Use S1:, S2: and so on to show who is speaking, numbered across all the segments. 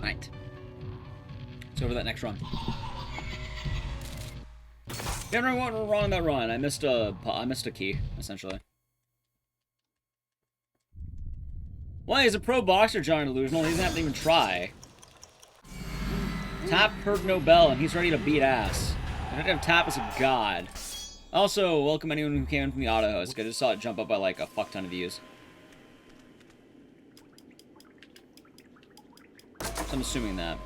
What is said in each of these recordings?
S1: Alright. Let's go over that next run. Yeah, no, what went wrong in that run? I missed a key, essentially. Well, he's a pro boxer, Johnny Delusional. He doesn't have to even try. Tap heard no bell, and he's ready to beat ass. I don't have Tap as a god. Also, welcome anyone who came in from the auto host. I just saw it jump up by like a fuck ton of views. So I'm assuming that.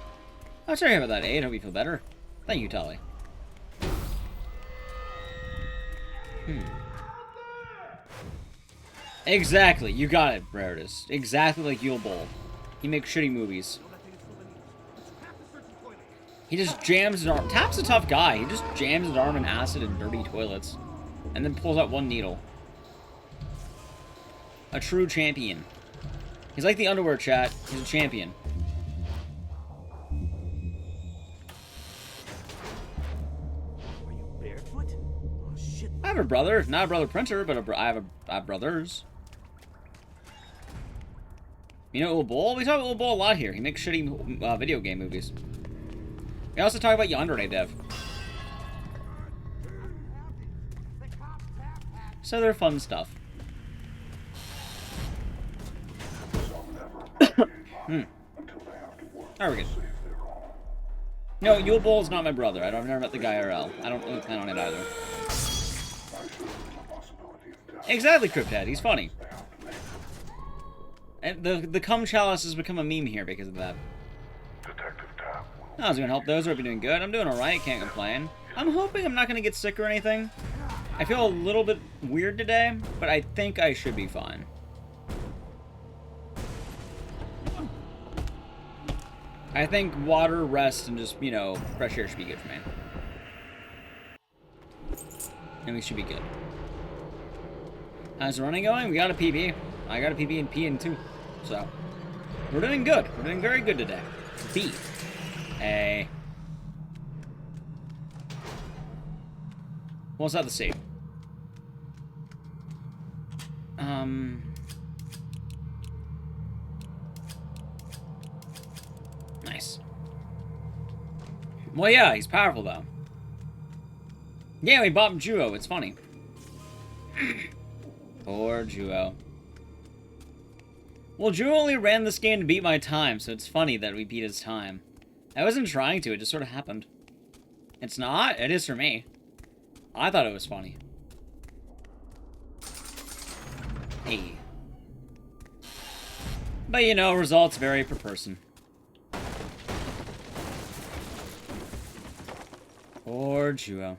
S1: Oh, sorry about that, Aid. Hope you feel better. Thank you, Tully. Exactly. You got it, Raritus. Exactly like Yule Bowl. He makes shitty movies. He just jams his arm. Tap's a tough guy. He just jams his arm in acid and dirty toilets. And then pulls out one needle. A true champion. He's like the underwear chat. He's a champion.
S2: Are you barefoot? Oh shit.
S1: I have a brother. Not a brother printer, but I have brothers. You know Ul Bol? We talk about Ul Bol a lot here. He makes shitty video game movies. We also talk about Yandere Dev. So they're fun stuff. There we go. No, Yule Boll is not my brother. I've never met the guy IRL. I don't really plan on it either. Exactly, Crypthead. He's funny. And the cum chalice has become a meme here because of that. I was gonna help those who are doing good. I'm doing alright, can't complain. I'm hoping I'm not gonna get sick or anything. I feel a little bit weird today, but I think I should be fine. I think water, rest, and just, you know, fresh air should be good for me. And we should be good. How's the running going? We got a PB. I got a PB and P in too. So, we're doing good. We're doing very good today. B. A. What's that to save? Nice. Well, yeah, he's powerful, though. Yeah, we bought him Juo. It's funny. Poor Juo. Well, Juo only ran this game to beat my time, so it's funny that we beat his time. I wasn't trying to, it just sort of happened. It's not? It is for me. I thought it was funny. Hey. But you know, results vary per person. Poor Juo.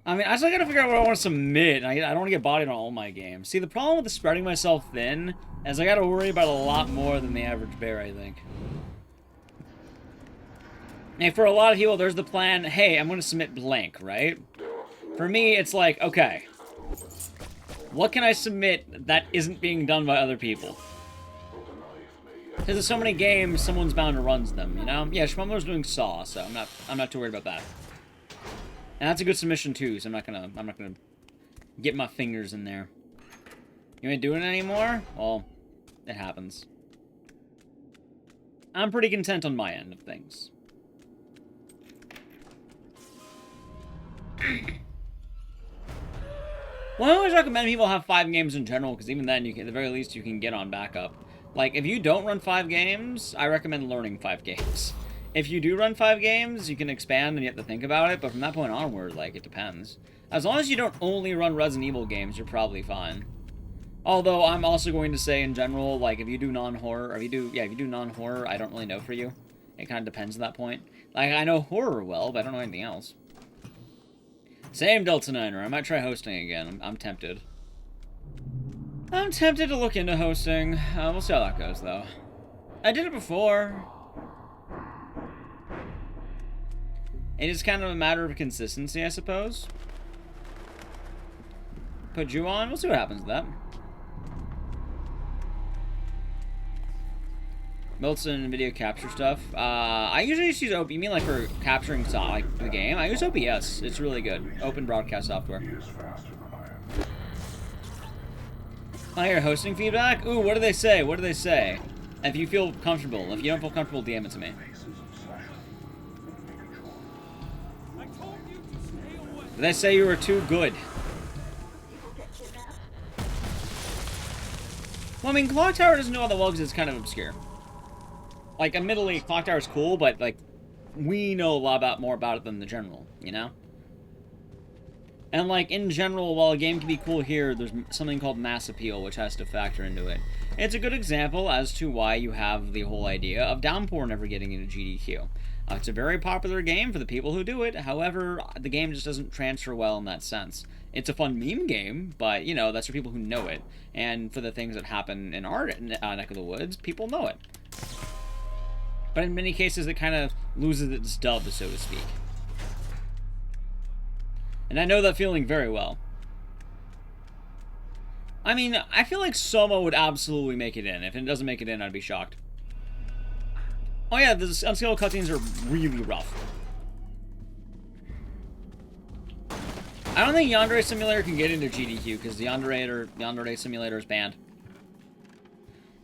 S1: I mean, I still gotta figure out what I want to submit. I don't want to get bodied on all my games. See, the problem with the spreading myself thin is I gotta worry about a lot more than the average bear, I think. And for a lot of people, there's the plan, hey, I'm gonna submit blank, right? For me, it's like, okay, what can I submit that isn't being done by other people? Because there's so many games, someone's bound to runs them, you know? Yeah, Schmumbler's doing Saw, so I'm not too worried about that. And that's a good submission too, so I'm not gonna get my fingers in there. You ain't doing it anymore? Well, it happens. I'm pretty content on my end of things. Well, I always recommend people have 5 games in general, because even then, you can, at the very least, you can get on backup. Like, if you don't run 5 games, I recommend learning 5 games. If you do run 5 games, you can expand and you have to think about it, but from that point onward, like, it depends. As long as you don't only run Resident Evil games, you're probably fine. Although, I'm also going to say, in general, like, if you do non-horror, or if you do non-horror, I don't really know for you. It kind of depends at that point. Like, I know horror well, but I don't know anything else. Same Delta Niner. I might try hosting again. I'm tempted. I'm tempted to look into hosting. We'll see how that goes, though. I did it before. It is kind of a matter of consistency, I suppose. Put you on. We'll see what happens with that. Milton video capture stuff. I usually just use OBS. You mean like for capturing like the game? I use OBS. It's really good. Open broadcast software. I hear hosting feedback. Ooh, what do they say? What do they say? If you feel comfortable. If you don't feel comfortable, DM it to me. Did I say you were too good? Well, I mean, Clock Tower doesn't know how the well because it's kind of obscure. Like, admittedly, Clock Tower is cool, but, like, we know a lot more about it than the general, you know? And, like, in general, while a game can be cool here, there's something called mass appeal, which has to factor into it. It's a good example as to why you have the whole idea of Downpour never getting into GDQ. It's a very popular game for the people who do it, however, the game just doesn't transfer well in that sense. It's a fun meme game, but, you know, that's for people who know it. And for the things that happen in our neck of the woods, people know it. But in many cases, it kind of loses its dub, so to speak. And I know that feeling very well. I mean, I feel like Soma would absolutely make it in. If it doesn't make it in, I'd be shocked. Oh yeah, the unskilled cutscenes are really rough. I don't think Yandere Simulator can get into GDQ because the Yandere Simulator is banned.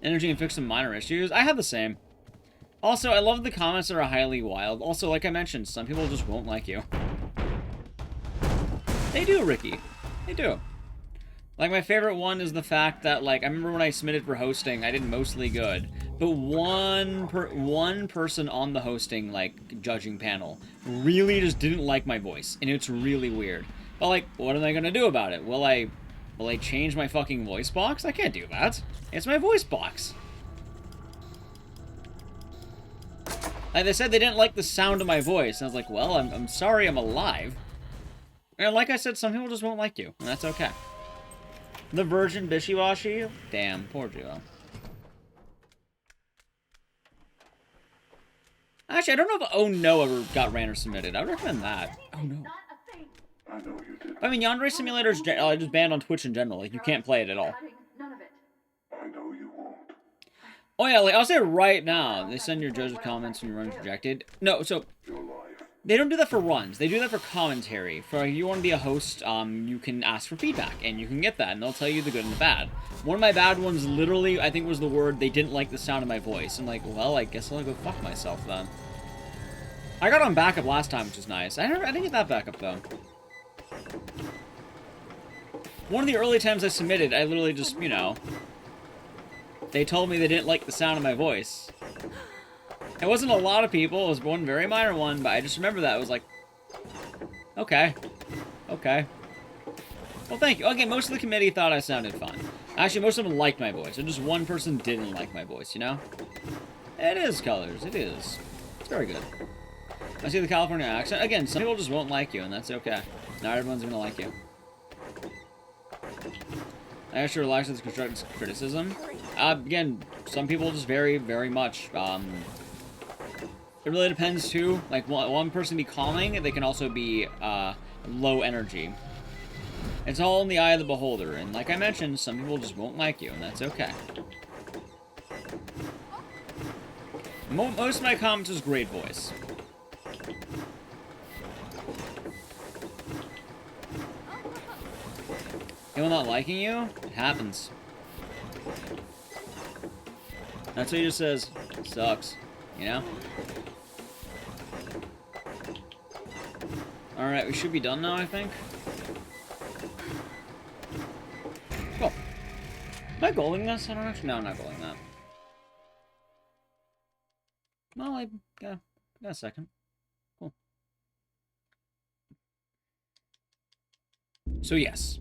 S1: Energy and fix some minor issues. I have the same. Also, I love the comments that are highly wild. Also, like I mentioned, some people just won't like you. They do, Ricky. They do. Like, my favorite one is the fact that, like, I remember when I submitted for hosting, I did mostly good. But one person on the hosting, like, judging panel really just didn't like my voice. And it's really weird. But, like, what am I gonna do about it? Will I change my fucking voice box? I can't do that. It's my voice box. Like, they said they didn't like the sound of my voice. And I was like, well, I'm sorry I'm alive. And like I said, some people just won't like you. And that's okay. The Virgin Bishiwashi? Damn, poor duo. Actually, I don't know if Oh No ever got ran or submitted. I would recommend that. Oh No. I mean, Yandere Simulator is just banned on Twitch in general. Like, you can't play it at all. Oh yeah, like, I'll say right now, they send your judge comments and your run's rejected. No, so... They don't do that for runs. They do that for commentary. For if you want to be a host, you can ask for feedback, and you can get that, and they'll tell you the good and the bad. One of my bad ones, literally, I think was the word, they didn't like the sound of my voice. I'm like, well, I guess I'll go fuck myself then. I got on backup last time, which is nice. I didn't get that backup, though. One of the early times I submitted, I literally just, you know... They told me they didn't like the sound of my voice. It wasn't a lot of people, it was one very minor one, but I just remember that. It was like, okay. Okay. Well, thank you. Okay, most of the committee thought I sounded fine. Actually, most of them liked my voice, and just one person didn't like my voice, you know? It is, Colors. It is. It's very good. I see the California accent. Again, some people just won't like you, and that's okay. Not everyone's gonna like you. I actually relax with constructive criticism. Again, some people just very, very much, it really depends, too. Like, one person be calming, they can also be, low energy. It's all in the eye of the beholder, and like I mentioned, some people just won't like you, and that's okay. Most of my comments is great voice. People not liking you? It happens. That's what he just says. Sucks. You know? Alright, we should be done now, I think. Cool. Am I goaling this? I don't actually know. I'm not goaling that. Well, I got a second. Cool. So, yes.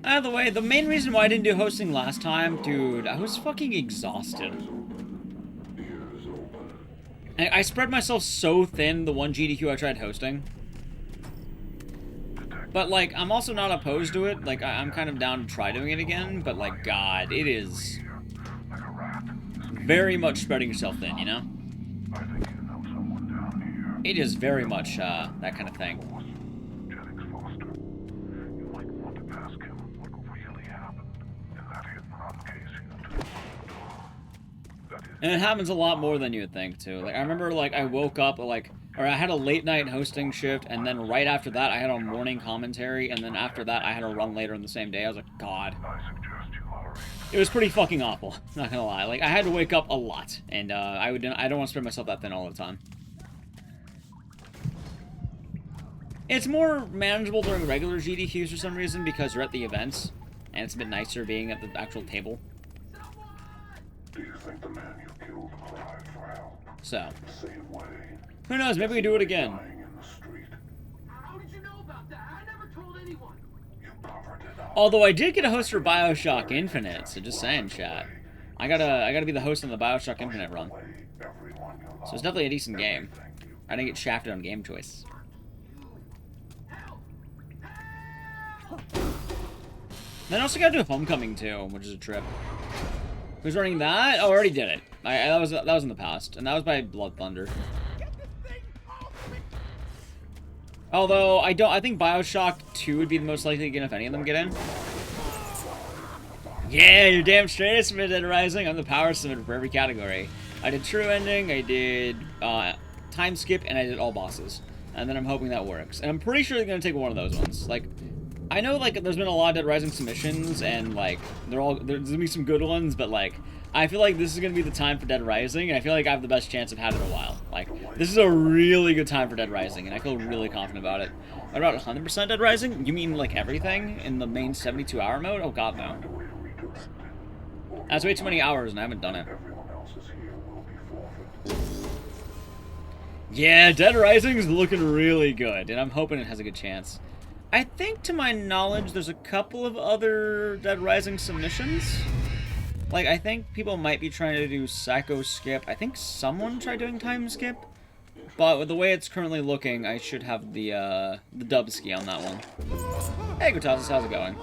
S1: By the way, the main reason why I didn't do hosting last time, dude, I was fucking exhausted. I spread myself so thin the one GDQ I tried hosting. But, like, I'm also not opposed to it. Like, I'm kind of down to try doing it again. But, like, God, it is very much spreading yourself thin, you know? It is very much, that kind of thing. And it happens a lot more than you would think, too. Like, I remember, like, I woke up, like, or I had a late night hosting shift, and then right after that, I had a morning commentary, and then after that, I had a run later in the same day. I was like, God. It was pretty fucking awful, not gonna lie. Like, I had to wake up a lot, and I don't want to spread myself that thin all the time. It's more manageable during regular GDQs for some reason because you're at the events, and it's a bit nicer being at the actual table.
S3: Do you think the man you killed cried for help?
S1: So,
S3: The same way.
S1: who knows? Maybe we do it again.
S3: Lying in the street.
S2: How did you know about that? I never told anyone.
S3: You covered it up.
S1: Although I did get a host for BioShock Infinite, so just saying, chat. I gotta be the host on the BioShock Infinite run.
S3: Away everyone you love.
S1: So it's definitely a decent game.
S3: Everything you
S1: I didn't get shafted on game choice. Then I also gotta do Homecoming too, which is a trip. Who's running that? Oh, I already did it. That was in the past, and that was by Blood Thunder. Although I think BioShock 2 would be the most likely to get if any of them get in. Yeah, you're damn straight. I submitted Dead Rising. I'm the power submitter for every category. I did True Ending, I did Time Skip, and I did all bosses. And then I'm hoping that works. And I'm pretty sure they're gonna take one of those ones. Like, I know like there's been a lot of Dead Rising submissions, and like there's gonna be some good ones, but like I feel like this is gonna be the time for Dead Rising, and I feel like I have the best chance of had it in a while. Like, this is a really good time for Dead Rising, and I feel really confident about it. What about 100% Dead Rising? You mean like everything in the main 72-hour mode? Oh god, no. That's way too many hours, and I haven't done it.
S3: Everyone else is here will be forfeit.
S1: Yeah, Dead Rising's looking really good, and I'm hoping it has a good chance. I think, to my knowledge, there's a couple of other Dead Rising submissions. Like, I think people might be trying to do Psycho Skip. I think someone tried doing Time Skip. But with the way it's currently looking, I should have the dub ski on that one. Hey, Gratasis, how's it going?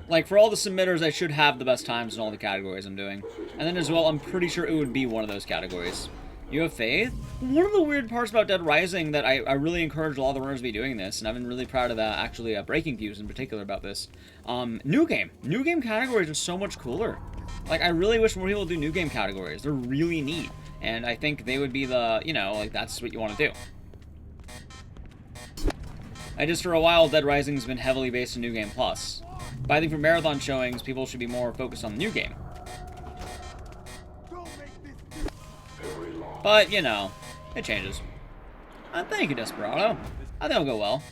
S1: Like, for all the submitters, I should have the best times in all the categories I'm doing. And then as well, I'm pretty sure it would be one of those categories. You have faith? One of the weird parts about Dead Rising that I really encourage a lot of the runners to be doing this, and I've been really proud of that, actually, Breaking Views in particular about this. New game. New game categories are so much cooler. Like, I really wish more people would do new game categories. They're really neat. And I think they would be the, you know, like, that's what you want to do. For a while, Dead Rising's been heavily based in New Game Plus. But I think for marathon showings, people should be more focused on the new game. But, you know, it changes. Thank you, Desperado. I think it'll go well.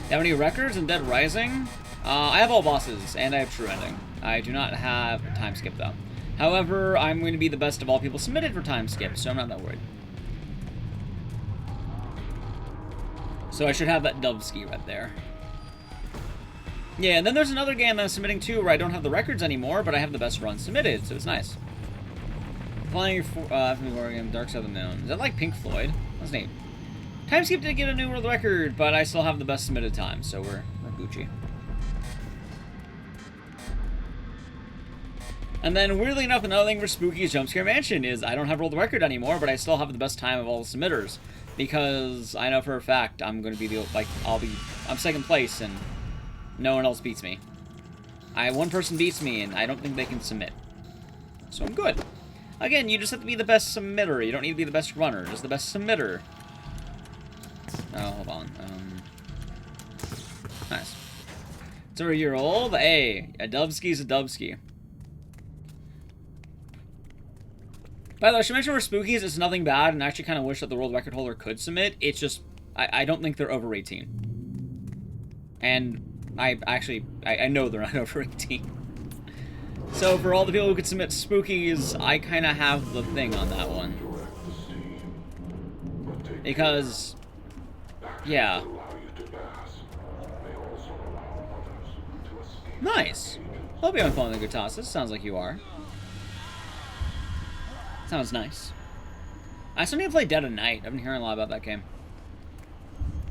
S1: You have any records in Dead Rising? I have all bosses, and I have True Ending. I do not have Time Skip, though. However, I'm going to be the best of all people submitted for Time Skip, so I'm not that worried. So I should have that Dubski right there. Yeah, and then there's another game that I'm submitting to where I don't have the records anymore, but I have the best run submitted, so it's nice. Playing game Dark Side of the Moon. Is that like Pink Floyd? That's neat. Time Skip did get a new world record, but I still have the best submitted time, so we're Gucci. And then, weirdly enough, another thing for Spooky's Jumpscare Mansion is I don't have world record anymore, but I still have the best time of all the submitters. Because I know for a fact I'm going to be the, like, I'm second place and no one else beats me. One person beats me and I don't think they can submit. So I'm good. Again, you just have to be the best submitter. You don't need to be the best runner, just the best submitter. Oh, hold on. Nice. It's over a year old. Hey, a Dubski's a Dubski. By the way, I should mention for Spookies, it's nothing bad, and I actually kind of wish that the world record holder could submit. It's just, I don't think they're over 18. And I know they're not over 18. So for all the people who could submit Spookies, I kind of have the thing on that one. Because, yeah. Nice. Hope you're having fun with the Gutasis. Sounds like you are. Sounds nice. I still need to play Dead of Night. I've been hearing a lot about that game.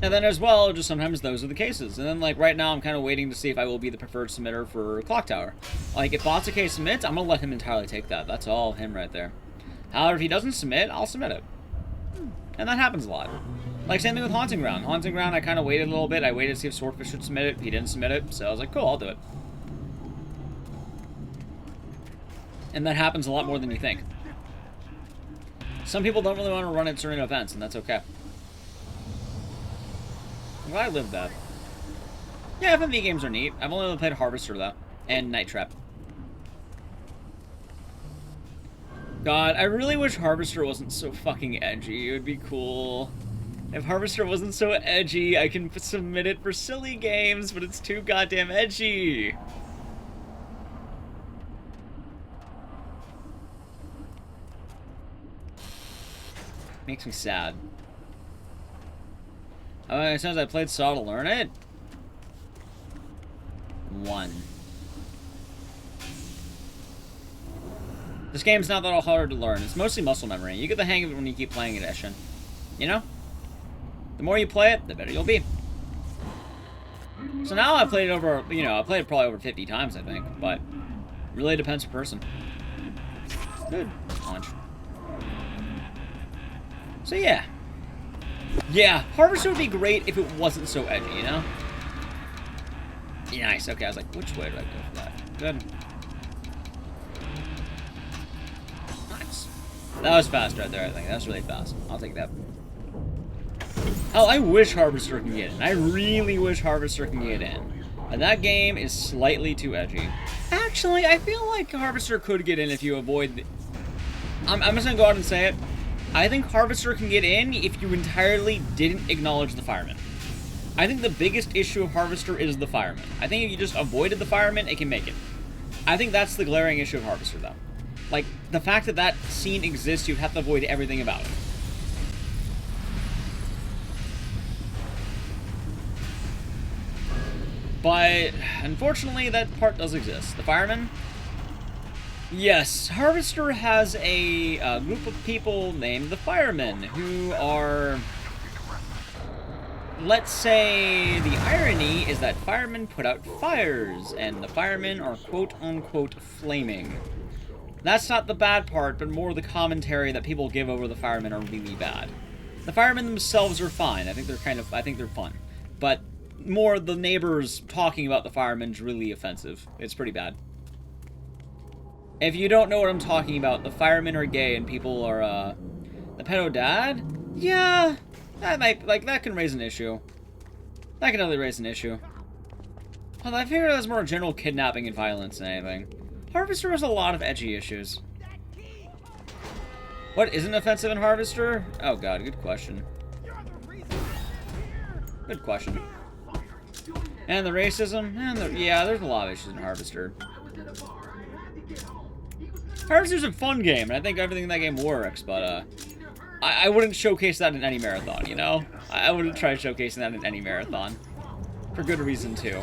S1: And then as well, just sometimes those are the cases. And then, like, right now I'm kind of waiting to see if I will be the preferred submitter for Clock Tower. Like, if Botsake submits, I'm going to let him entirely take that. That's all him right there. However, if he doesn't submit, I'll submit it. And that happens a lot. Like, same thing with Haunting Ground. Haunting Ground, I kind of waited a little bit. I waited to see if Swordfish would submit it. He didn't submit it, so I was like, cool, I'll do it. And that happens a lot more than you think. Some people don't really want to run at certain events, and that's okay. I'm glad I lived that. Yeah, FMV games are neat. I've only played Harvester, though. And Night Trap. God, I really wish Harvester wasn't so fucking edgy. It would be cool. If Harvester wasn't so edgy, I can submit it for silly games, but it's too goddamn edgy. Makes me sad. Oh, as soon as I played Saw to learn it? 1. This game's not that all hard to learn. It's mostly muscle memory. You get the hang of it when you keep playing Edition. You know? The more you play it, the better you'll be. So now I've played it over, you know, I've played it probably over 50 times, I think. But it really depends per person. Good launch. So yeah. Yeah, Harvester would be great if it wasn't so edgy, you know? Yeah, nice. Okay, I was like, which way do I go for that? Good. Nice. That was fast right there, I think. That was really fast. I'll take that. Oh, I wish Harvester can get in. I really wish Harvester can get in. But that game is slightly too edgy. Actually, I feel like Harvester could get in if you avoid... I'm just gonna go out and say it. I think Harvester can get in if you entirely didn't acknowledge the firemen. I think the biggest issue of Harvester is the firemen. I think if you just avoided the firemen, it can make it. I think that's the glaring issue of Harvester, though. Like, the fact that that scene exists, you have to avoid everything about it. But, unfortunately, that part does exist. The firemen... Yes, Harvester has a group of people named the Firemen, who are... Let's say the irony is that firemen put out fires, and the firemen are quote-unquote flaming. That's not the bad part, but more the commentary that people give over the firemen are really bad. The firemen themselves are fine. I think they're fun. But more the neighbors talking about the firemen is really offensive. It's pretty bad. If you don't know what I'm talking about, the firemen are gay and people are, the pedo dad? Yeah, that might, like, that can raise an issue. That can definitely raise an issue. Although I figure that's more general kidnapping and violence than anything. Harvester has a lot of edgy issues. What isn't offensive in Harvester? Oh god, good question. Good question. And the racism? And yeah, there's a lot of issues in Harvester. Harvester's a fun game, and I think everything in that game works, but, I wouldn't showcase that in any marathon, you know? I wouldn't try showcasing that in any marathon. For good reason, too.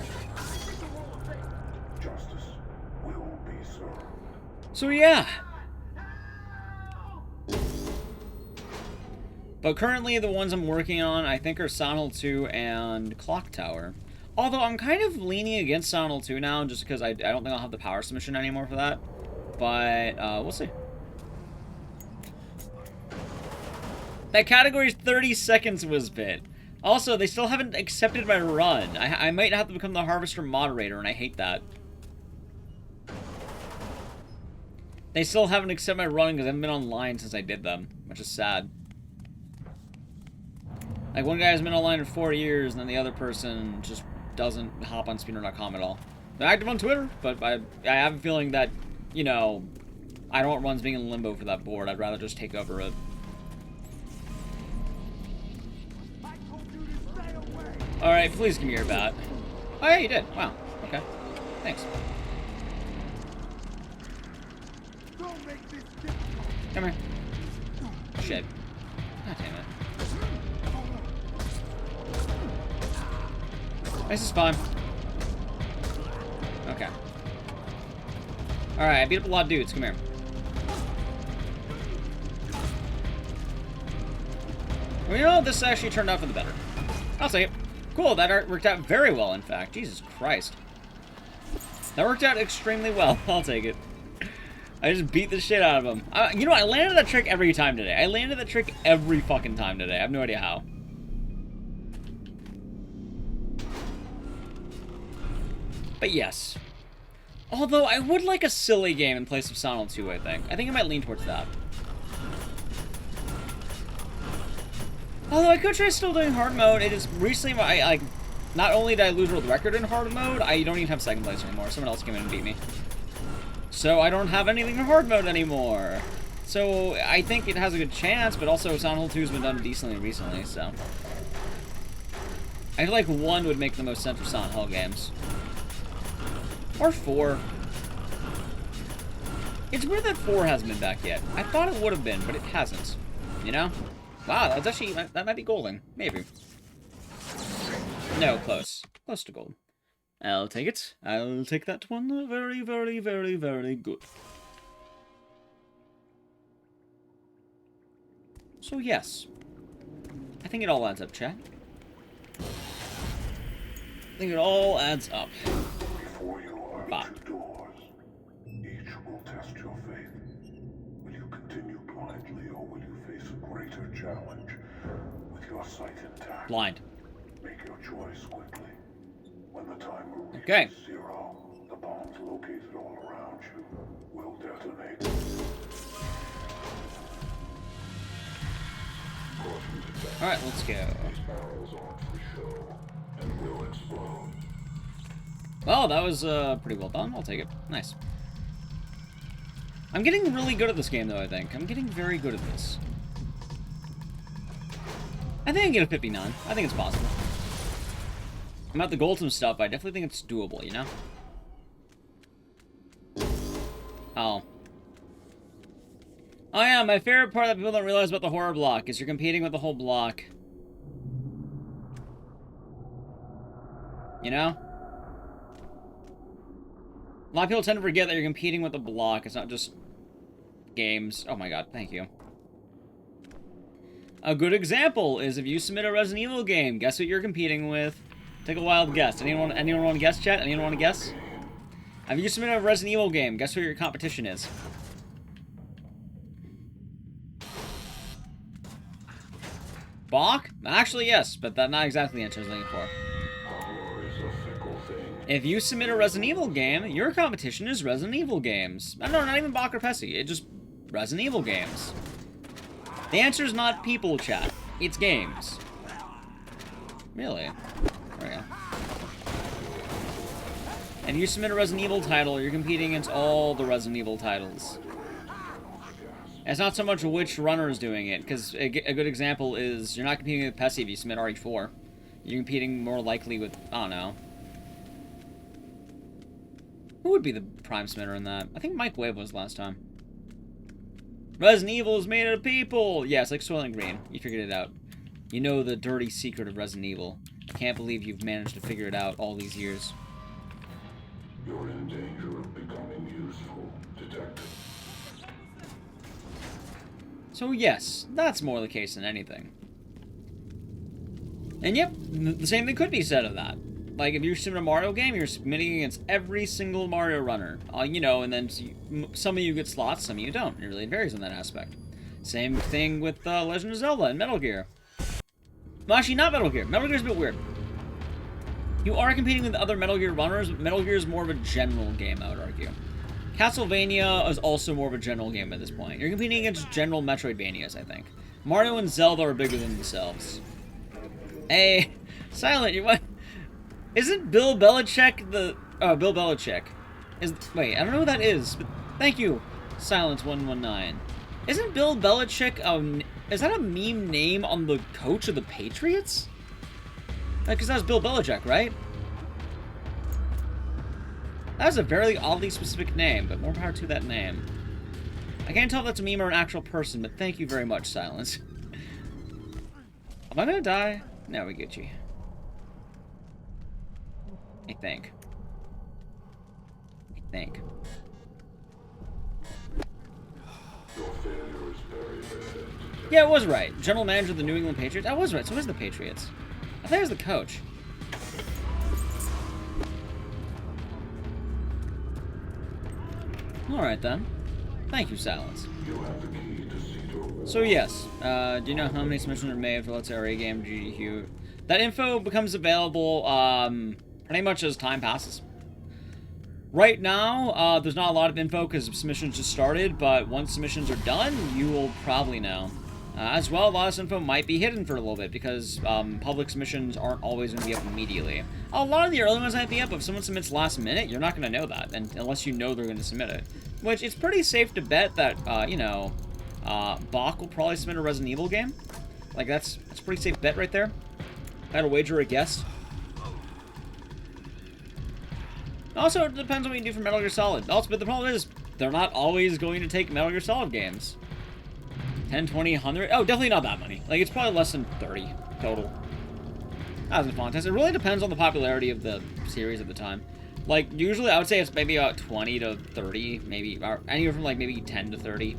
S3: Justice will be served.
S1: So, yeah. But currently, the ones I'm working on, I think, are Silent Hill 2 and Clock Tower. Although, I'm kind of leaning against Silent Hill 2 now, just because I don't think I'll have the power submission anymore for that. But, we'll see. That category is 30 seconds was bit. Also, they still haven't accepted my run. I might have to become the Harvester moderator, and I hate that. They still haven't accepted my run because I haven't been online since I did them, which is sad. Like, one guy has been online for 4 years, and then the other person just doesn't hop on speedrun.com at all. They're active on Twitter, but I have a feeling that, you know, I don't want runs being in limbo for that board. I'd rather just take over it. Alright, please give me your bat. Oh yeah, you did. Wow. Okay. Thanks. Come here. Shit. God damn it. This is fine. Okay. Alright, I beat up a lot of dudes. Come here. Well, you know, this actually turned out for the better. I'll take it. Cool, that art worked out very well, in fact. Jesus Christ. That worked out extremely well. I'll take it. I just beat the shit out of him. You know, I landed that trick every time today. I landed that trick every fucking time today. I have no idea how. But yes. Although, I would like a silly game in place of Silent 2, I think. I think I might lean towards that. Although I could try still doing hard mode. It is recently Not only did I lose world record in hard mode, I don't even have second place anymore. Someone else came in and beat me. So I don't have anything in hard mode anymore. So I think it has a good chance, but also Silent Hill 2 has been done decently recently, so. I feel like 1 would make the most sense for Silent Hill games. Or 4. It's weird that 4 hasn't been back yet. I thought it would have been, but it hasn't. You know? Wow, that's actually, that might be golden. Maybe. No, close. Close to gold. I'll take it. I'll take that one. Very, very, very, very good. So yes. I think it all adds up, chat. I think it all adds up.
S3: Before you are
S1: Bye.
S3: two doors. Each will test your faith. Will you continue blindly, or will you face a greater challenge with your sight intact?
S1: Blind.
S3: Make your choice quickly. When the timer reaches
S1: Okay.
S3: 0, the bombs located all around you will detonate.
S1: Alright, let's go. Well, that was pretty well done. I'll take it. Nice. I'm getting really good at this game, though, I think. I'm getting very good at this. I think I can get a 59. I think it's possible. I'm at the gold and stuff, but I definitely think it's doable, you know? Oh. Oh yeah, my favorite part that people don't realize about the horror block is you're competing with the whole block. You know? A lot of people tend to forget that you're competing with the block. It's not just games. Oh my god, thank you. A good example is if you submit a Resident Evil game, guess what you're competing with? Take a wild guess. Anyone want to guess, chat? Anyone want to guess? If you submit a Resident Evil game, guess what your competition is? Bach? Actually, yes, but that's not exactly the answer I was looking for. If you submit a Resident Evil game, your competition is Resident Evil games. No, not even Bach or Pessy. It's just Resident Evil games. The answer is not people, chat. It's games. Really? There we go. And you submit a Resident Evil title, you're competing against all the Resident Evil titles. It's not so much which runner is doing it, because a good example is you're not competing with Pessy if you submit RE4. You're competing more likely with, I don't know. Who would be the prime submitter in that? I think Mike Wave was last time. Resident Evil is made of people! Yeah, it's like Soylent Green. You figured it out. You know the dirty secret of Resident Evil. I can't believe you've managed to figure it out all these years.
S3: You're in danger of becoming useful, detective.
S1: So yes, that's more the case than anything. And yep, the same thing could be said of that. Like, if you're submitting a Mario game, you're submitting against every single Mario runner. You know, and then some of you get slots, some of you don't. It really varies in that aspect. Same thing with Legend of Zelda and Metal Gear. Well, actually, not Metal Gear. Metal Gear's a bit weird. You are competing with other Metal Gear runners, but Metal Gear is more of a general game, I would argue. Castlevania is also more of a general game at this point. You're competing against general Metroidvanias, I think. Mario and Zelda are bigger than themselves. Hey, Silent, you what? Isn't Bill Belichick the... Oh, Bill Belichick. Wait, I don't know who that is, but thank you, Silence119. Isn't Bill Belichick, is that a meme name on the coach of the Patriots? Because that was Bill Belichick, right? That was a very oddly specific name, but more power to that name. I can't tell if that's a meme or an actual person, but thank you very much, Silence. Am I gonna die? No, we get you. I think. Yeah, it was right. General manager of the New England Patriots. I was right. So it was the Patriots. I thought it was the coach. Alright then. Thank you, Silence. So yes, do you know how many submissions are made for Let's Say RA game GDQ? That info becomes available pretty much as time passes. Right now, there's not a lot of info because submissions just started, but once submissions are done, you will probably know. As well, a lot of this info might be hidden for a little bit because public submissions aren't always going to be up immediately. A lot of the early ones might be up. If someone submits last minute, you're not going to know that unless you know they're going to submit it. Which, it's pretty safe to bet that, you know, Bach will probably submit a Resident Evil game. Like, that's a pretty safe bet right there. If I had to wager a guess. Also, it depends on what you do for Metal Gear Solid. Also, but the problem is, they're not always going to take Metal Gear Solid games. 10, 20, 100? Oh, definitely not that many. Like, it's probably less than 30 total. That was a fun test. It really depends on the popularity of the series at the time. Like, usually I would say it's maybe about 20 to 30, maybe, or anywhere from like maybe 10 to 30.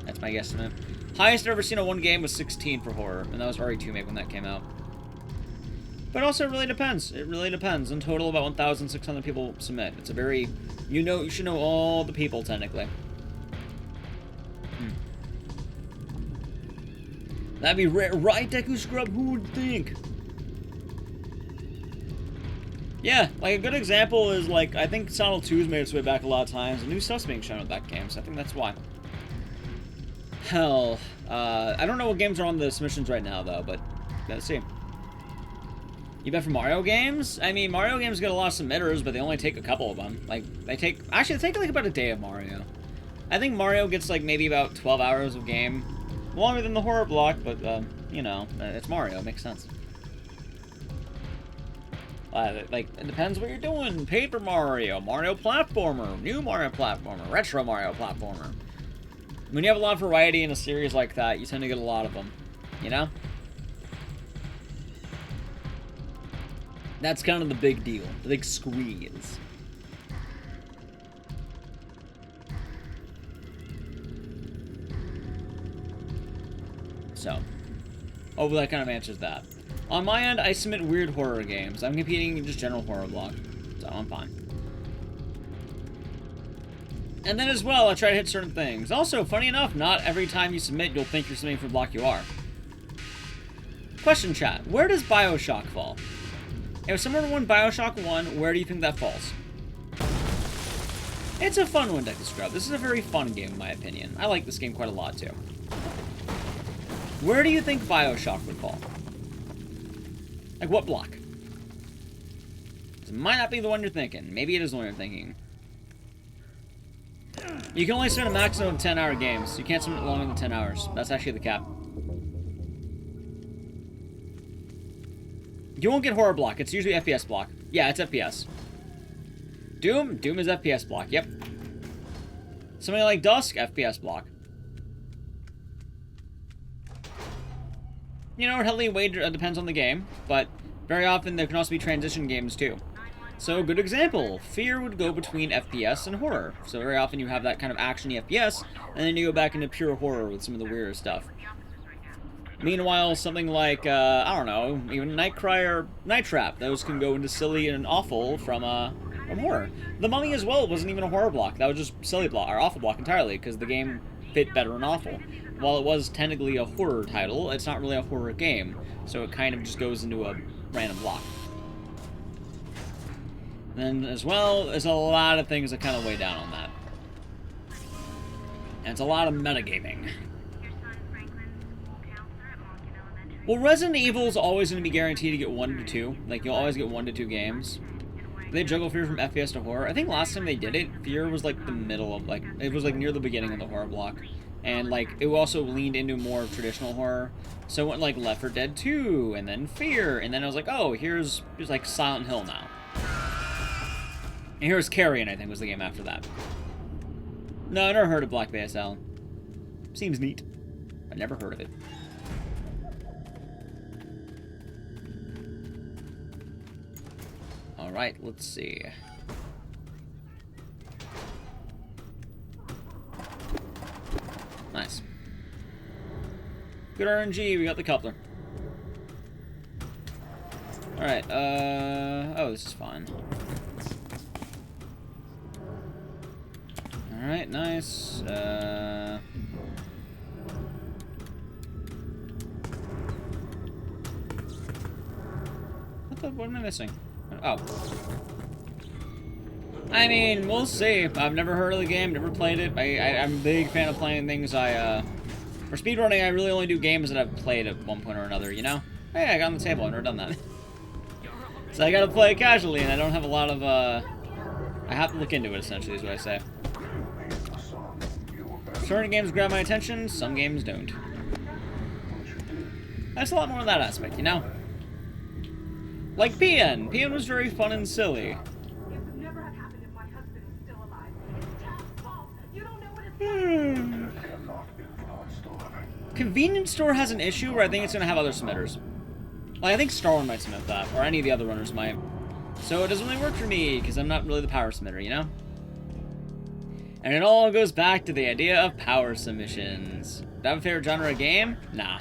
S1: That's my guesstimate. Highest I've ever seen on one game was 16 for horror, and that was RE2 maybe when that came out. But also, it really depends. It really depends. In total, about 1,600 people submit. It's a very, you should know all the people, technically. That'd be rare, right, Deku Scrub? Who would think? Yeah, like a good example is like, I think Silent 2's made its way back a lot of times, and new stuff's being shown with that game, so I think that's why. Hell, I don't know what games are on the submissions right now, though, but let's see. You bet for Mario games? I mean, Mario games get a lot of submitters, but they only take a couple of them. Like, they take like about a day of Mario. I think Mario gets like maybe about 12 hours of game. Longer than the horror block, but, you know, it's Mario. It makes sense. Like, it depends what you're doing. Paper Mario, Mario Platformer, New Mario Platformer, Retro Mario Platformer. When you have a lot of variety in a series like that, you tend to get a lot of them. You know? That's kind of the big deal. The big squeeze. So, hopefully that kind of answers that. On my end, I submit weird horror games. I'm competing in just general horror block, so I'm fine. And then as well, I try to hit certain things. Also, funny enough, not every time you submit, you'll think you're submitting for block you are. Question chat, where does Bioshock fall? If someone won Bioshock 1, where do you think that falls? It's a fun one, Deku Scrub. This is a very fun game, in my opinion. I like this game quite a lot, too. Where do you think Bioshock would fall? Like, what block? It might not be the one you're thinking. Maybe it is the one you're thinking. You can only submit a maximum of 10-hour games. You can't submit longer than 10 hours. That's actually the cap. You won't get horror block. It's usually FPS block. Yeah, it's FPS. Doom? Doom is FPS block. Yep. Something like Dusk? FPS block. You know, heavily wager depends on the game, but very often there can also be transition games too. So, good example, Fear would go between FPS and horror. So very often you have that kind of action-y FPS, and then you go back into pure horror with some of the weirder stuff. Meanwhile, something like, I don't know, even Nightcry or Night Trap, those can go into silly and awful from horror. The Mummy as well wasn't even a horror block, that was just silly block, or awful block entirely, because the game fit better in awful. While it was technically a horror title, it's not really a horror game, so it kind of just goes into a random block. And then, as well, there's a lot of things that kind of weigh down on that. And it's a lot of metagaming. Well, Resident Evil is always going to be guaranteed to get 1 to 2. Like, you'll always get 1 to 2 games. They juggle Fear from FPS to horror. I think last time they did it, Fear was like the middle of, like, it was like near the beginning of the horror block. And, like, it also leaned into more traditional horror. So it went, like, Left 4 Dead 2, and then Fear, and then I was like, oh, here's like, Silent Hill now. And here's Carrion, I think, was the game after that. No, I never heard of Black BSL. Seems neat. I never heard of it. Alright, let's see. Nice. Good RNG, we got the coupler. Alright, oh, this is fine. Alright, nice. What am I missing? Oh. I mean, we'll see. I've never heard of the game, never played it. I'm a big fan of playing things I For speedrunning, I really only do games that I've played at one point or another, you know? Hey, I got on the table. I've never done that. So I gotta play it casually, and I don't have a lot of, I have to look into it, essentially, is what I say. Certain games grab my attention, some games don't. That's a lot more of that aspect, you know? Like PN. PN was very fun and silly.
S2: It would never have happened if my husband was still alive. It's Chad's fault. You don't know what it's like.
S1: Convenience Store has an issue where I think it's gonna have other submitters. Like, I think Star One might submit that, or any of the other runners might. So it doesn't really work for me, because I'm not really the power submitter, you know? And it all goes back to the idea of power submissions. Do I have a favorite genre of game? Nah.